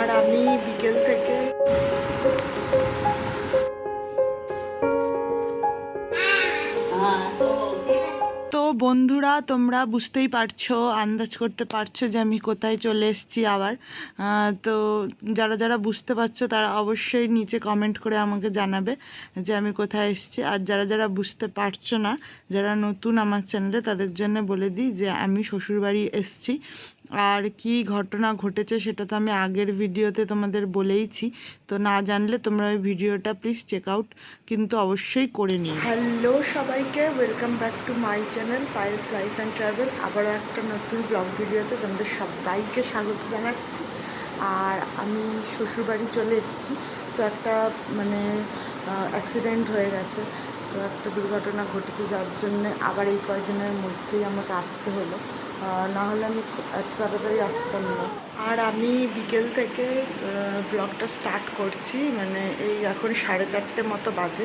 আর আমি বিকেল থেকে তো বন্ধুরা তোমরা বুঝতেই পারছো, আন্দাজ করতে পারছো যে আমি কোথায় চলে এসেছি আবার। তো যারা যারা বুঝতে পারছো তারা অবশ্যই নিচে কমেন্ট করে আমাকে জানাবে যে আমি কোথায় এসেছি। আর যারা যারা বুঝতে পারছো না, যারা নতুন আমার চ্যানেলে, তাদের জন্য বলে দিই যে আমি শ্বশুরবাড়ি এসেছি। আর কি ঘটনা ঘটেছে সেটা তো আমি আগের ভিডিওতে তোমাদের বলেইছি, তো না জানলে তোমরা ওই ভিডিওটা প্লিজ চেক আউট কিন্তু অবশ্যই করে নিও। হ্যালো সবাইকে, welcome back to my channel Payel's life and travel. আবারও একটা নতুন ব্লগ ভিডিওতে তোমাদের সবাইকে স্বাগত জানাচ্ছি। আর আমি শ্বশুরবাড়ি চলে এসেছি। তো একটা অ্যাক্সিডেন্ট হয়ে গেছে, তো একটা দুর্ঘটনা ঘটেছে, যার জন্যে আবার এই কয়েকদিনের মধ্যেই আমাকে আসতে হলো, না হলে আমি এত তাড়াতাড়ি আসতাম না। আর আমি বিকেল থেকে ব্লগটা স্টার্ট করছি, এই এখন 4:30 মতো বাজে।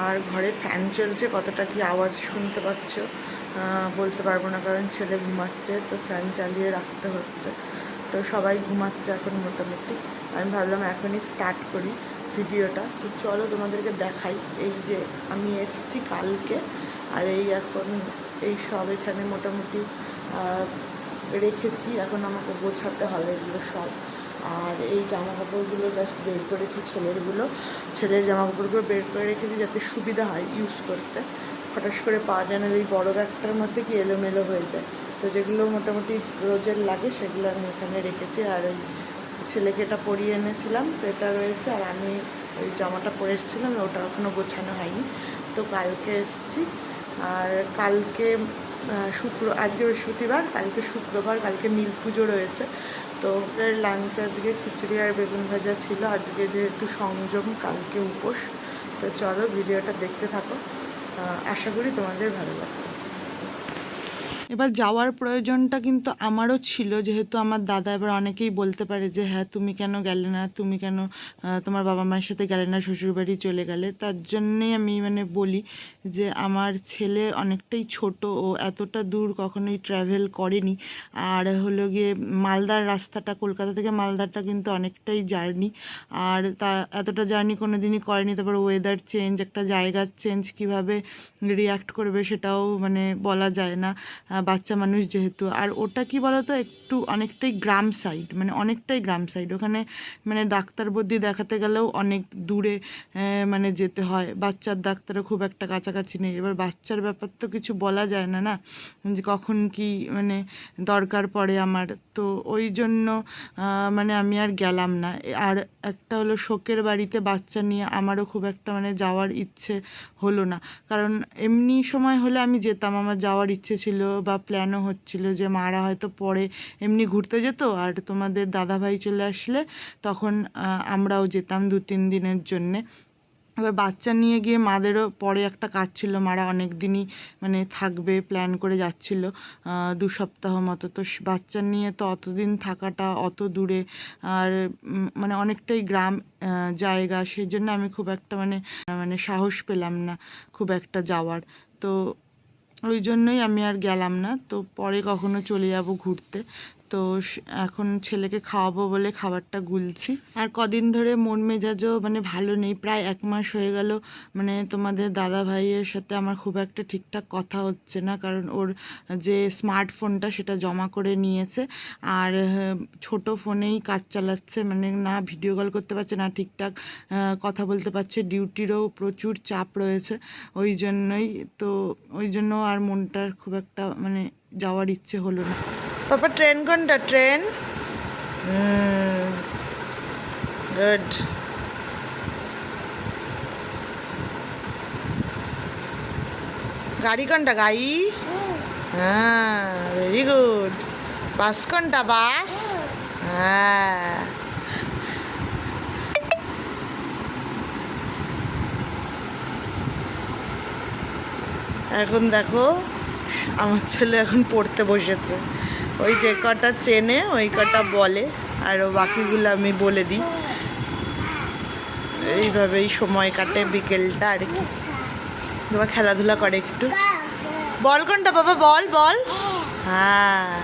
আর ঘরে ফ্যান চলছে, কতটা কি আওয়াজ শুনতে পাচ্ছ বলতে পারবো না, কারণ ছেলে ঘুমাচ্ছে তো ফ্যান চালিয়ে রাখতে হচ্ছে। তো সবাই ঘুমাচ্ছে এখন মোটামুটি। আমি ভাবলাম এখনই স্টার্ট করি ভিডিওটা। তো চলো তোমাদেরকে দেখাই। এই যে আমি এসেছি কালকে, আর এখন এই সব এখানে মোটামুটি রেখেছি, এখন আমাকে গোছাতে হবে এগুলো সব। আর এই জামা কাপড়গুলো জাস্ট বের করেছি, ছেলের জামা কাপড়গুলো বের করে রেখেছি যাতে সুবিধা হয় ইউজ করতে, হঠাৎ করে পাওয়া যায় না। এই বড়ো ব্যাগটার মধ্যে কি এলোমেলো হয়ে যায়, তো যেগুলো মোটামুটি রোজের লাগে সেগুলো আমি এখানে রেখেছি। আর ওই ছেলেকে এটা পরিয়ে এনেছিলাম, তো এটা রয়েছে। আর আমি ওই জামাটা পরে এসেছিলাম, ওটা এখনও গোছানো হয়নি, তো কালকে এসেছি। আর কালকে আজকে বৃহস্পতিবার, কালকে শুক্রবার, কালকে নীল পুজো রয়েছে। তো লাঞ্চ আজকে খিচুড়ি আর বেগুন ভাজা ছিল, আজকে যেহেতু সংযম, কালকে উপোস। তো চলো ভিডিওটা দেখতে থাকো, আশা করি তোমাদের ভালো লাগবে। এবার যাওয়ার প্রয়োজনটা কিন্তু আমারও ছিল, যেহেতু আমার দাদা, এবার অনেকেই বলতে পারে যে হ্যাঁ তুমি কেন গেলে না, তুমি কেন তোমার বাবা মায়ের সাথে গেলে না, শ্বশুরবাড়ি চলে গেলে। তার জন্যেই আমি বলি যে আমার ছেলে অনেকটাই ছোট, ও এতটা দূর কখনোই ট্র্যাভেল করেনি। আর হলো গিয়ে মালদার রাস্তাটা, কলকাতা থেকে মালদাটা কিন্তু অনেকটাই জার্নি, আর তা এতটা জার্নি কোনো দিনই করেনি। তারপর ওয়েদার চেঞ্জ, একটা জায়গার চেঞ্জ, কিভাবে রিয়াক্ট করবে সেটাও বলা যায় না, বাচ্চা মানুষ যেহেতু। আর ওটা কি বলতো, একটু অনেকটাই গ্রাম সাইড, অনেকটাই গ্রাম সাইড। ওখানে ডাক্তার বদ্যি দেখাতে গেলেও অনেক দূরে যেতে হয়। বাচ্চার ডাক্তারও খুব একটা কাছাকাছি নেই। এবার বাচ্চার ব্যাপার তো কিছু বলা যায় না, না যে কখন কি দরকার পড়ে আমার। তো ওই জন্য আমি আর গেলাম না। আর একটা হলো শোকের বাড়িতে বাচ্চা নিয়ে আমারও খুব একটা যাওয়ার ইচ্ছে হলো না, কারণ এমনি সময় হলে আমি যেতাম, আমার যাওয়ার ইচ্ছে ছিল বা প্ল্যানও হচ্ছিল যে মারা হয়তো পরে এমনি ঘুরতে যেত, আর তোমাদের দাদাভাই চলে আসলে তখন আমরাও যেতাম 2-3 দিনের জন্যে। এবার বাচ্চা নিয়ে গিয়ে মাদেরও পরে একটা কাজ ছিল, মারা অনেক দিনই থাকবে, প্ল্যান করে যাচ্ছিল 2 সপ্তাহ মতো। তো বাচ্চা নিয়ে তো অতদিন থাকাটা অত দূরে, আর অনেকটাই গ্রাম জায়গা, সেই জন্য আমি খুব একটা সাহস পেলাম না খুব একটা যাওয়ার। তো ওই জন্যই আমি আর গেলাম না। তো পরে কখনো চলে যাব ঘুরতে। তো এখন ছেলেকে খাওয়াবো বলে খাবারটা গুলছি। আর কদিন ধরে মন মেজাজও ভালো নেই, প্রায় 1 মাস হয়ে গেল তোমাদের দাদা ভাইয়ের সাথে আমার খুব একটা ঠিকঠাক কথা হচ্ছে না, কারণ ওর যে স্মার্টফোনটা সেটা জমা করে নিয়েছে, আর ছোট ফোনেই কাজ চালাচ্ছে, না ভিডিও কল করতে পারছে, না ঠিকঠাক কথা বলতে পারছে। ডিউটিরও প্রচুর চাপ রয়েছে, ওই জন্যই। তো ওই জন্য আর মনটার খুব একটা যাওয়ার ইচ্ছে হলো না। পাপা ট্রেন কোনটা? Train good. গাড়ি কোনটা? গাড়ি, হ্যাঁ ভেরি গুড। বাস কোনটা? বাস, হ্যাঁ। এখন দেখো আমার ছেলে এখন পড়তে বসেছে, ওই যে কটা চেনে ওই কটা বলে, আর বাকিগুলো আমি বলে দিই। এইভাবেই সময় কাটে বিকেলটা আর কি। তোমার খেলাধুলা করে একটু। বল কোনটা বাবা? বল বল, হ্যাঁ।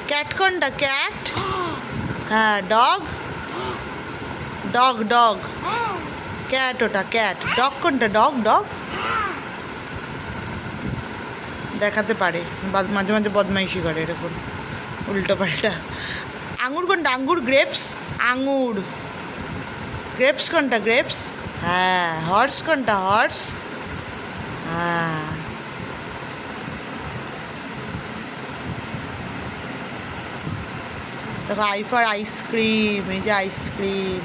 ক্যাট কোনটা? ক্যাট, হ্যাঁ ডগ, ডগ ডগ, ক্যাট, ওটা ক্যাট। ডগ কোনটা? ডগ ডগ দেখাতে পারে, মাঝে মাঝে বদমাইশি করে এরকম উল্টো পাল্টা। আঙুর কোনটা? আঙুর, গ্রেপস, আঙুর। গ্রেপস কোনটা? গ্রেপস। হ্যাঁ। হর্স কোনটা? হর্স। হ্যাঁ। দেখো আই ফর আইসক্রিম, এই যে আইসক্রিম।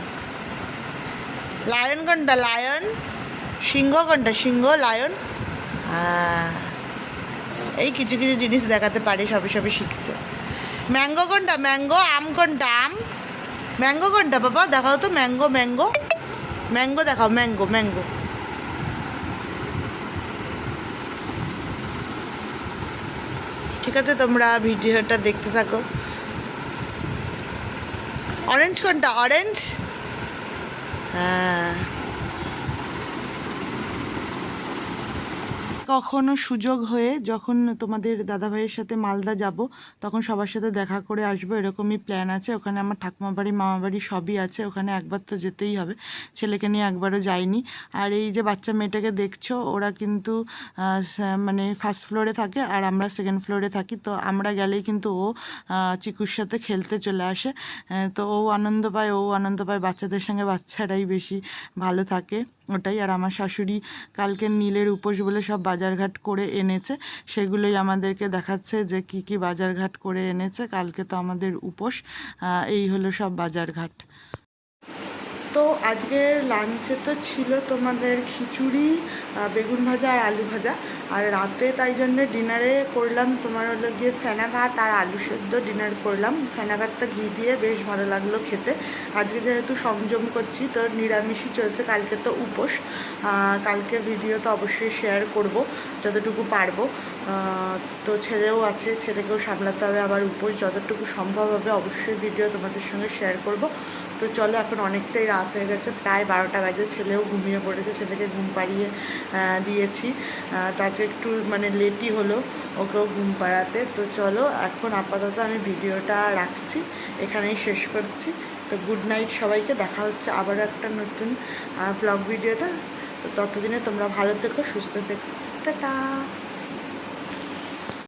লায়ন কোনটা? লায়ন। সিংহ কোনটা? সিংহ, লায়ন। হ্যাঁ। এই কিছু কিছু জিনিস দেখাতে পারে, সবে সবে শিখছে। ম্যাঙ্গো কোনটা? ম্যাঙ্গো। আম কোনটা? আম। ম্যাঙ্গো কোনটা বাবা? দেখাও তো ম্যাঙ্গো, ম্যাঙ্গো, ম্যাঙ্গো দেখাও, ম্যাঙ্গো, ম্যাঙ্গো। ঠিক আছে, তোমরা ভিডিওটা দেখতে থাকো। অরেঞ্জ কোনটা? অরেঞ্জ। হ্যাঁ। কখনো সুযোগ হয়ে যখন তোমাদের দাদাভাইয়ের সাথে মালদা যাব, তখন সবার সাথে দেখা করে আসবো, এরকমই প্ল্যান আছে। ওখানে আমার ঠাকুমা বাড়ি, মামা বাড়ি সবই আছে, ওখানে একবার তো যেতেই হবে। ছেলেকে নিয়ে একবারও যাইনি। আর এই যে বাচ্চা মেয়েটাকে দেখছো, ওরা কিন্তু মানে ফার্স্ট ফ্লোরে থাকে আর আমরা সেকেন্ড ফ্লোরে থাকি। তো আমরা গেলেই কিন্তু ও চিকুর সাথে খেলতে চলে আসে। তো ও আনন্দ পায়, বাচ্চাদের সঙ্গে বাচ্চারাই বেশি ভালো থাকে, ওটাই। আর আমার শাশুড়ি কালকে নীলের উপোস বলে সব বাজারঘাট করে এনেছে, সেগুলোই আমাদেরকে দেখাচ্ছে যে কি কি বাজারঘাট করে এনেছে। কালকে তো আমাদের উপোস। এই হলো সব বাজারঘাট। তো আজকের লাঞ্চে তো ছিল তোমাদের খিচুড়ি, বেগুন ভাজা আর আলু ভাজা। আর রাতে তাই জন্যে ডিনারে করলাম তোমার হলো গিয়ে ফেনা ভাত আর আলু সেদ্ধ ডিনার করলাম। ফেনা ভাতটা ঘি দিয়ে বেশ ভালো লাগলো খেতে। আজকে যেহেতু সংযম করছি তো নিরামিষই চলছে, কালকে তো উপোস। কালকে ভিডিও তো অবশ্যই শেয়ার করব যতটুকু পারবো। তো ছেলেও আছে, ছেলেকেও সামলাতে হবে, আবার উপোস, যতটুকু সম্ভব হবে অবশ্যই ভিডিও তোমাদের সঙ্গে শেয়ার করব। তো চলো, এখন অনেকটাই রাত হয়ে গেছে, প্রায় 12টা বাজে। ছেলেও ঘুমিয়ে পড়েছে, ছেলেকে ঘুম পাড়িয়ে দিয়েছি। তো আজকে একটু মানে লেটই হলো ওকেও ঘুম পাড়াতে। তো চলো, এখন আপাতত আমি ভিডিওটা রাখছি, এখানেই শেষ করছি। তো গুড নাইট সবাইকে, দেখা হচ্ছে আবারও একটা নতুন ব্লগ ভিডিওতে। তো ততদিনে তোমরা ভালো থেকো, সুস্থ থেকো, টাটা।